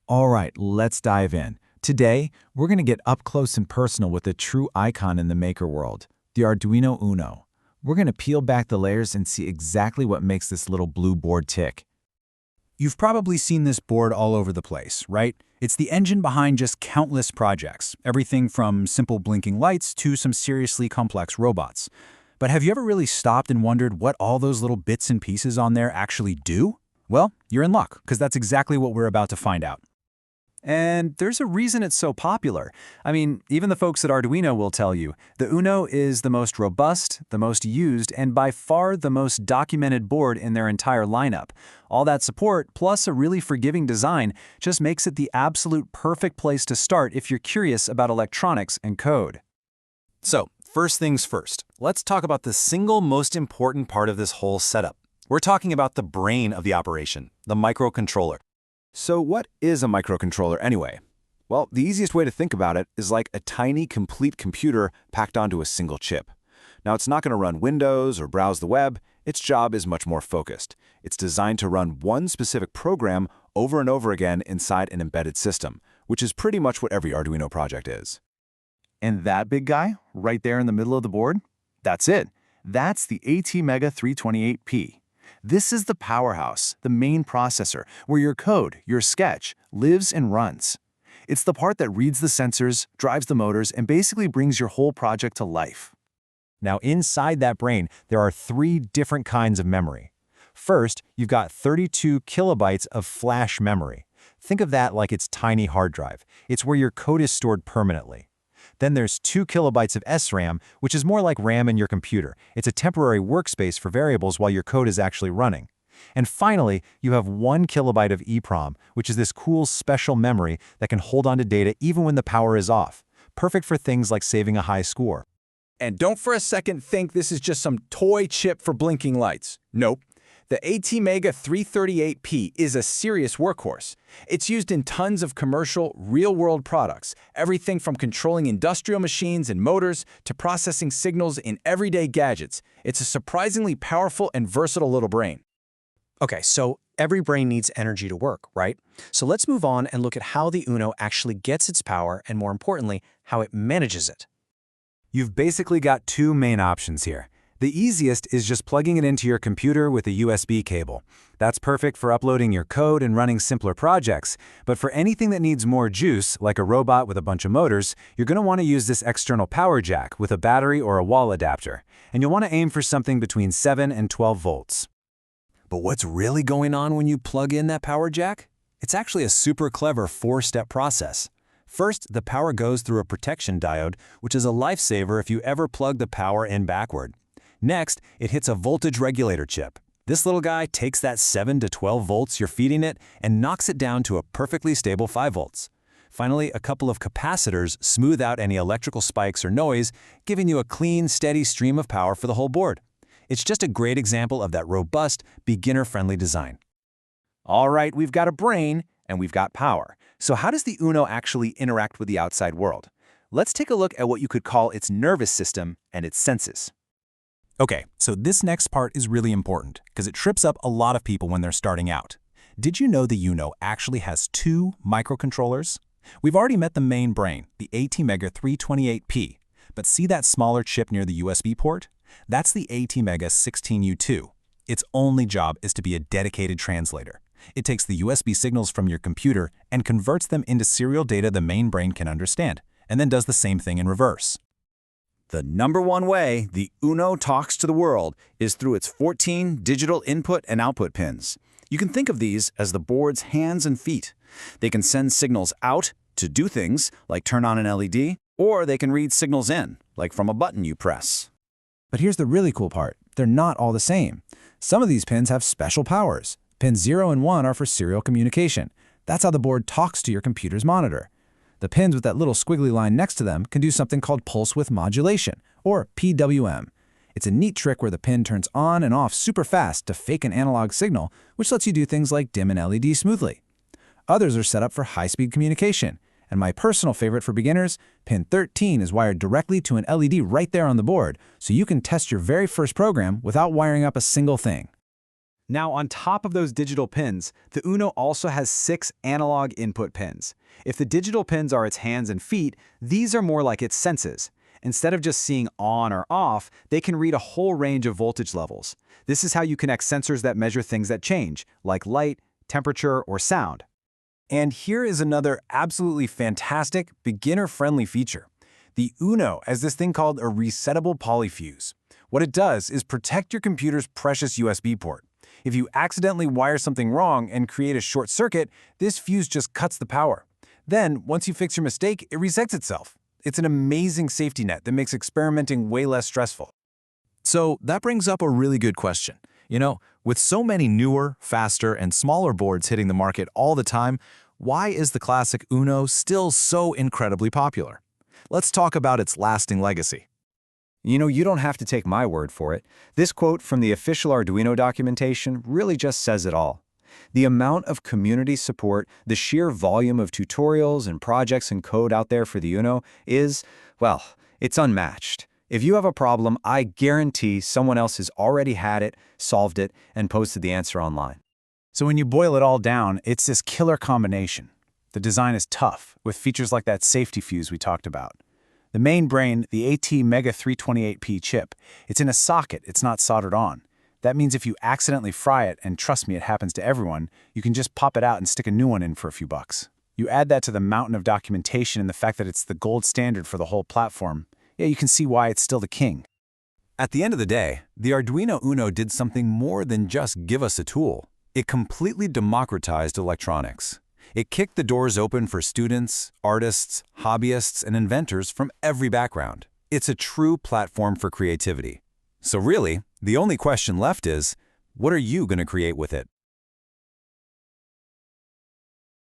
All right, let's dive in. Today, we're going to get up close and personal with a true icon in the maker world, the Arduino Uno. We're going to peel back the layers and see exactly what makes this little blue board tick. You've probably seen this board all over the place, right? It's the engine behind just countless projects, everything from simple blinking lights to some seriously complex robots. But have you ever really stopped and wondered what all those little bits and pieces on there actually do? Well, you're in luck, because that's exactly what we're about to find out. And there's a reason it's so popular. I mean, even the folks at Arduino will tell you, the Uno is the most robust, the most used, and by far the most documented board in their entire lineup. All that support, plus a really forgiving design, just makes it the absolute perfect place to start if you're curious about electronics and code. So, first things first, let's talk about the single most important part of this whole setup. We're talking about the brain of the operation, the microcontroller. So what is a microcontroller anyway? Well, the easiest way to think about it is like a tiny, complete computer packed onto a single chip. Now, it's not going to run Windows or browse the web. Its job is much more focused. It's designed to run one specific program over and over again inside an embedded system, which is pretty much what every Arduino project is. And that big guy, right there in the middle of the board? That's it. That's the ATmega 328P. This is the powerhouse, the main processor, where your code, your sketch, lives and runs. It's the part that reads the sensors, drives the motors, and basically brings your whole project to life. Now, inside that brain, there are three different kinds of memory. First, you've got 32 kilobytes of flash memory. Think of that like its tiny hard drive. It's where your code is stored permanently. Then there's 2 kilobytes of SRAM, which is more like RAM in your computer. It's a temporary workspace for variables while your code is actually running. And finally, you have 1 kilobyte of EEPROM, which is this cool special memory that can hold on to data even when the power is off. Perfect for things like saving a high score. And don't for a second think this is just some toy chip for blinking lights. Nope. The ATmega 338P is a serious workhorse. It's used in tons of commercial, real-world products, everything from controlling industrial machines and motors to processing signals in everyday gadgets. It's a surprisingly powerful and versatile little brain. Okay, so every brain needs energy to work, right? So let's move on and look at how the Uno actually gets its power and, more importantly, how it manages it. You've basically got two main options here. The easiest is just plugging it into your computer with a USB cable. That's perfect for uploading your code and running simpler projects, but for anything that needs more juice, like a robot with a bunch of motors, you're going to want to use this external power jack with a battery or a wall adapter, and you'll want to aim for something between 7 and 12 volts. But what's really going on when you plug in that power jack? It's actually a super clever 4-step process. First, the power goes through a protection diode, which is a lifesaver if you ever plug the power in backward. Next, it hits a voltage regulator chip. This little guy takes that 7 to 12 volts you're feeding it and knocks it down to a perfectly stable 5 volts. Finally, a couple of capacitors smooth out any electrical spikes or noise, giving you a clean, steady stream of power for the whole board. It's just a great example of that robust, beginner-friendly design. All right, we've got a brain and we've got power. So how does the Uno actually interact with the outside world? Let's take a look at what you could call its nervous system and its senses. Okay, so this next part is really important because it trips up a lot of people when they're starting out. Did you know the Uno actually has 2 microcontrollers? We've already met the main brain, the ATmega 328P, but see that smaller chip near the USB port? That's the ATmega 16U2. Its only job is to be a dedicated translator. It takes the USB signals from your computer and converts them into serial data the main brain can understand, and then does the same thing in reverse. The number one way the Uno talks to the world is through its 14 digital input and output pins. You can think of these as the board's hands and feet. They can send signals out to do things like turn on an LED, or they can read signals in, like from a button you press. But here's the really cool part. They're not all the same. Some of these pins have special powers. Pins 0 and 1 are for serial communication. That's how the board talks to your computer's monitor. The pins with that little squiggly line next to them can do something called pulse width modulation, or PWM. It's a neat trick where the pin turns on and off super fast to fake an analog signal, which lets you do things like dim an LED smoothly. Others are set up for high-speed communication, and my personal favorite for beginners, pin 13 is wired directly to an LED right there on the board, so you can test your very first program without wiring up a single thing. Now, on top of those digital pins, the Uno also has 6 analog input pins. If the digital pins are its hands and feet, these are more like its senses. Instead of just seeing on or off, they can read a whole range of voltage levels. This is how you connect sensors that measure things that change, like light, temperature, or sound. And here is another absolutely fantastic, beginner-friendly feature. The Uno has this thing called a resettable polyfuse. What it does is protect your computer's precious USB port. If you accidentally wire something wrong and create a short circuit, this fuse just cuts the power. Then, once you fix your mistake, it resets itself. It's an amazing safety net that makes experimenting way less stressful. So that brings up a really good question. With so many newer, faster, and smaller boards hitting the market all the time, why is the classic Uno still so incredibly popular? Let's talk about its lasting legacy. You don't have to take my word for it. This quote from the official Arduino documentation really just says it all. The amount of community support, the sheer volume of tutorials and projects and code out there for the Uno is, well, it's unmatched. If you have a problem, I guarantee someone else has already had it, solved it, and posted the answer online. So when you boil it all down, it's this killer combination. The design is tough, with features like that safety fuse we talked about. The main brain, the AT Mega 328P chip, it's in a socket, it's not soldered on. That means if you accidentally fry it, and trust me, it happens to everyone, you can just pop it out and stick a new one in for a few bucks. You add that to the mountain of documentation and the fact that it's the gold standard for the whole platform, you can see why it's still the king. At the end of the day, the Arduino Uno did something more than just give us a tool. It completely democratized electronics. It kicked the doors open for students, artists, hobbyists, and inventors from every background. It's a true platform for creativity. So really, the only question left is, what are you going to create with it?